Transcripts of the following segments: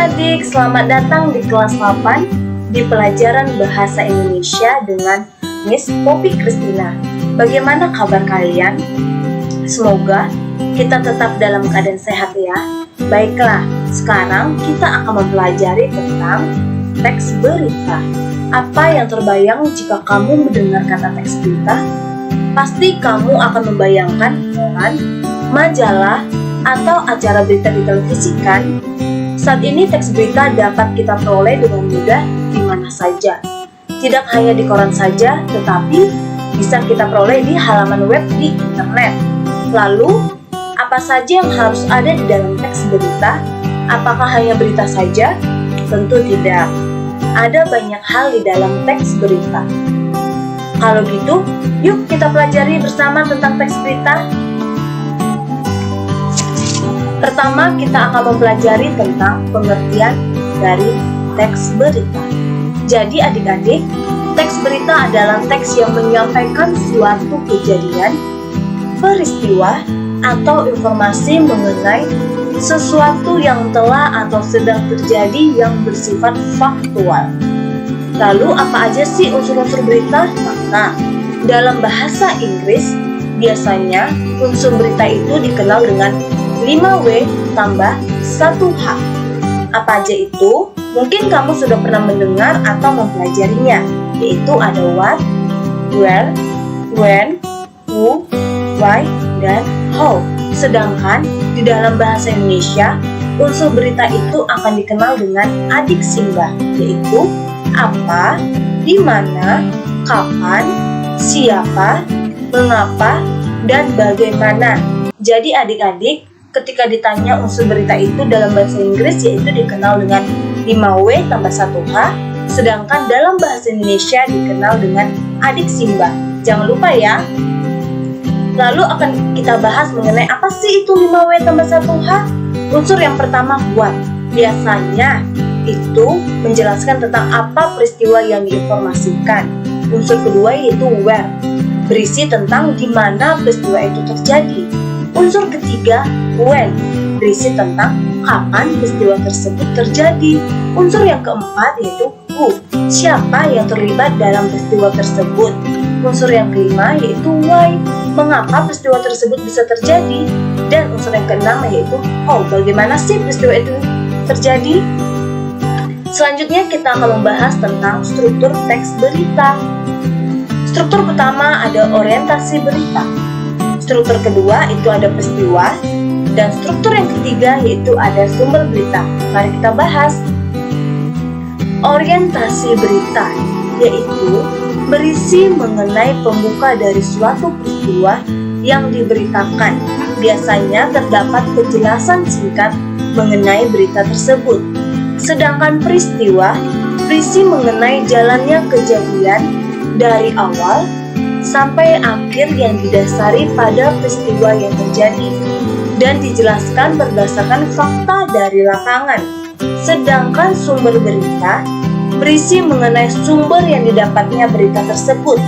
adik-adik, selamat datang di kelas 8 di pelajaran Bahasa Indonesia dengan Miss Poppy Christina. Bagaimana kabar kalian? Semoga kita tetap dalam keadaan sehat ya. Baiklah, sekarang kita akan mempelajari tentang teks berita. Apa yang terbayang jika kamu mendengar kata teks berita? Pasti kamu akan membayangkan koran, majalah, atau acara berita di televisi kan? Saat ini teks berita dapat kita peroleh dengan mudah di mana saja. Tidak hanya di koran saja, tetapi bisa kita peroleh di halaman web di internet. Lalu, apa saja yang harus ada di dalam teks berita? Apakah hanya berita saja? Tentu tidak. Ada banyak hal di dalam teks berita. Kalau gitu, yuk kita pelajari bersama tentang teks berita. Pertama, kita akan mempelajari tentang pengertian dari teks berita. Jadi adik-adik, teks berita adalah teks yang menyampaikan suatu kejadian, peristiwa, atau informasi mengenai sesuatu yang telah atau sedang terjadi yang bersifat faktual. Lalu apa aja sih unsur-unsur berita? Maka, dalam bahasa Inggris, biasanya unsur berita itu dikenal dengan 5W tambah 1H. Apa aja itu? Mungkin kamu sudah pernah mendengar atau mempelajarinya, yaitu ada what, where, when, who, why, dan how. Sedangkan di dalam bahasa Indonesia, unsur berita itu akan dikenal dengan adiksimbah, yaitu apa, di mana, kapan, siapa, mengapa, dan bagaimana. Jadi adik-adik, ketika ditanya unsur berita itu dalam bahasa Inggris, yaitu dikenal dengan 5W tambah 1H, sedangkan dalam bahasa Indonesia dikenal dengan adiksimbah. Jangan lupa ya. Lalu akan kita bahas mengenai apa sih itu 5W tambah 1H? Unsur yang pertama what. Biasanya itu menjelaskan tentang apa peristiwa yang diinformasikan. Unsur kedua yaitu where, berisi tentang di mana peristiwa itu terjadi. Unsur ketiga, when, berisi tentang kapan peristiwa tersebut terjadi. Unsur yang keempat yaitu who, siapa yang terlibat dalam peristiwa tersebut. Unsur yang kelima yaitu why, mengapa peristiwa tersebut bisa terjadi. Dan unsur yang keenam yaitu how, bagaimana sih peristiwa itu terjadi. Selanjutnya kita akan membahas tentang struktur teks berita. Struktur pertama ada orientasi berita. Struktur kedua itu ada peristiwa, dan struktur yang ketiga yaitu ada sumber berita. Mari kita bahas. Orientasi berita yaitu berisi mengenai pembuka dari suatu peristiwa yang diberitakan. Biasanya terdapat penjelasan singkat mengenai berita tersebut. Sedangkan peristiwa berisi mengenai jalannya kejadian dari awal sampai akhir yang didasari pada peristiwa yang terjadi dan dijelaskan berdasarkan fakta dari lapangan. Sedangkan sumber berita berisi mengenai sumber yang didapatnya berita tersebut.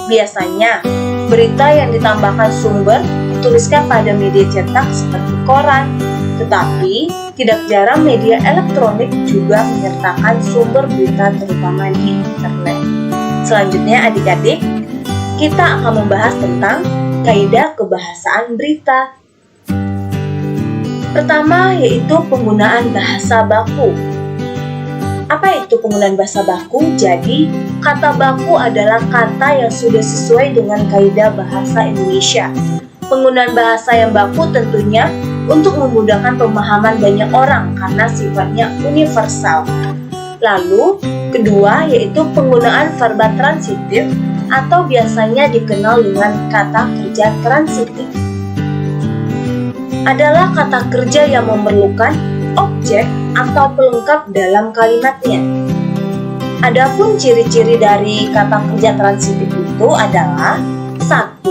Biasanya, berita yang ditambahkan sumber dituliskan pada media cetak seperti koran, tetapi tidak jarang media elektronik juga menyertakan sumber berita terutama di internet. Selanjutnya adik-adik, kita akan membahas tentang kaidah kebahasaan berita. Pertama yaitu penggunaan bahasa baku. Apa itu penggunaan bahasa baku? Jadi, kata baku adalah kata yang sudah sesuai dengan kaidah bahasa Indonesia. Penggunaan bahasa yang baku tentunya untuk memudahkan pemahaman banyak orang karena sifatnya universal. Lalu, kedua yaitu penggunaan verba transitif atau biasanya dikenal dengan kata kerja transitif. Adalah kata kerja yang memerlukan objek atau pelengkap dalam kalimatnya. Adapun ciri-ciri dari kata kerja transitif itu adalah 1.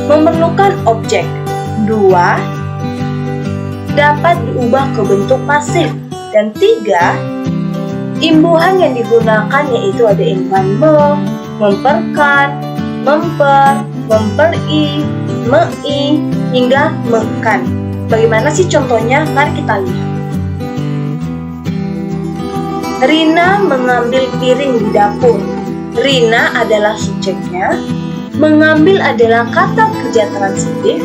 Memerlukan objek. 2. Dapat diubah ke bentuk pasif. Dan 3. Imbuhan yang digunakan yaitu ada imbuhan memperkan, memper, memperi, mei, hingga mekan. Bagaimana sih contohnya? Mari kita lihat. Rina mengambil piring di dapur. Rina adalah subjeknya, mengambil adalah kata kerja transitif,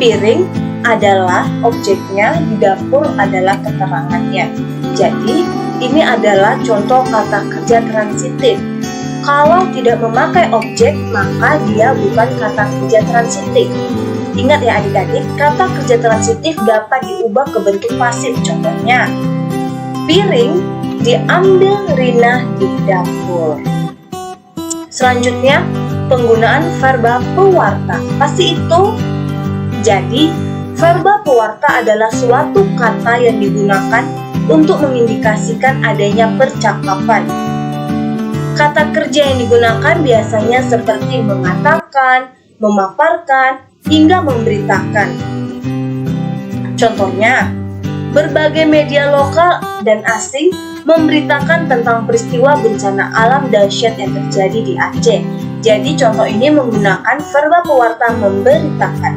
piring adalah objeknya, di dapur adalah keterangannya. Jadi, ini adalah contoh kata kerja transitif. Kalau tidak memakai objek, maka dia bukan kata kerja transitif. Ingat ya adik-adik, kata kerja transitif dapat diubah ke bentuk pasif. Contohnya, piring diambil Rina di dapur. Selanjutnya, penggunaan verba pewarta. Pasti itu. Jadi, verba pewarta adalah suatu kata yang digunakan untuk mengindikasikan adanya percakapan. Kata kerja yang digunakan biasanya seperti mengatakan, memaparkan, hingga memberitakan. Contohnya, berbagai media lokal dan asing memberitakan tentang peristiwa bencana alam dahsyat yang terjadi di Aceh. Jadi contoh ini menggunakan verba pewarta memberitakan.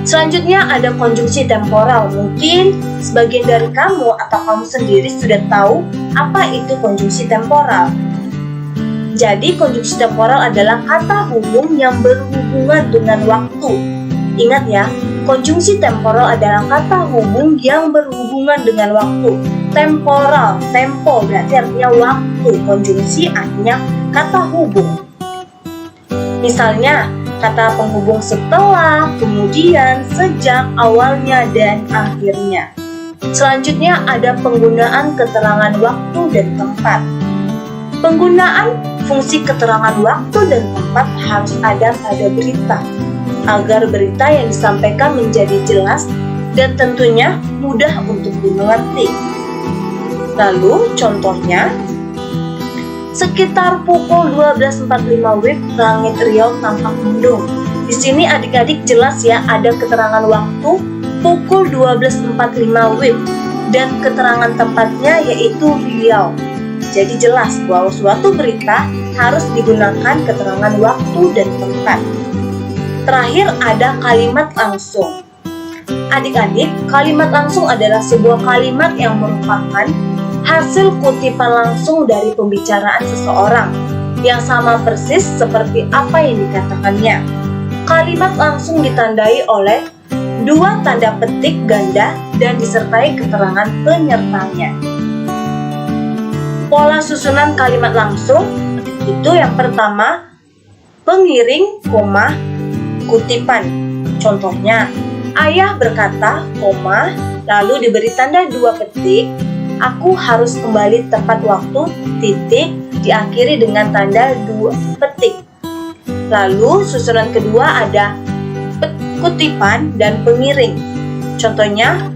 Selanjutnya ada konjungsi temporal. Mungkin sebagian dari kamu atau kamu sendiri sudah tahu apa itu konjungsi temporal. Jadi konjungsi temporal adalah kata hubung yang berhubungan dengan waktu. Ingat ya, konjungsi temporal adalah kata hubung yang berhubungan dengan waktu. Temporal, tempo berarti artinya waktu. Konjungsi artinya kata hubung. Misalnya, kata penghubung setelah, kemudian, sejak, awalnya, dan akhirnya. Selanjutnya ada penggunaan keterangan waktu dan tempat. Penggunaan fungsi keterangan waktu dan tempat harus ada pada berita, agar berita yang disampaikan menjadi jelas dan tentunya mudah untuk dimengerti. Lalu contohnya, sekitar pukul 12.45 WIB langit Riau tampak mendung. Di sini adik-adik jelas ya, ada keterangan waktu pukul 12.45 WIB dan keterangan tempatnya yaitu Riau. Jadi jelas bahwa suatu berita harus digunakan keterangan waktu dan tempat. Terakhir ada kalimat langsung. Adik-adik, kalimat langsung adalah sebuah kalimat yang merupakan hasil kutipan langsung dari pembicaraan seseorang yang sama persis seperti apa yang dikatakannya. Kalimat langsung ditandai oleh dua tanda petik ganda dan disertai keterangan penyertanya. Pola susunan kalimat langsung itu yang pertama, pengiring, koma, kutipan. Contohnya, ayah berkata, koma, lalu diberi tanda dua petik, aku harus kembali tepat waktu, titik, diakhiri dengan tanda dua petik. Lalu susunan kedua ada kutipan dan pengiring. Contohnya,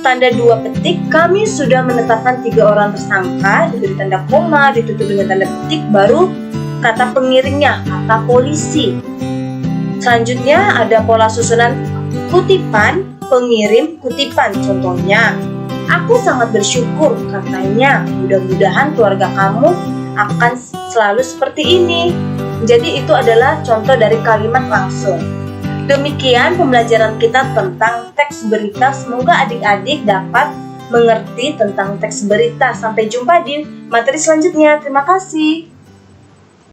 tanda dua petik, kami sudah menetapkan 3 orang tersangka, diberi tanda koma, ditutup dengan tanda petik, baru kata pengiringnya, kata polisi. Selanjutnya ada pola susunan kutipan, pengirim, kutipan. Contohnya, aku sangat bersyukur katanya, mudah-mudahan keluarga kamu akan selalu seperti ini. Jadi itu adalah contoh dari kalimat langsung. Demikian pembelajaran kita tentang teks berita. Semoga adik-adik dapat mengerti tentang teks berita. Sampai jumpa di materi selanjutnya. Terima kasih.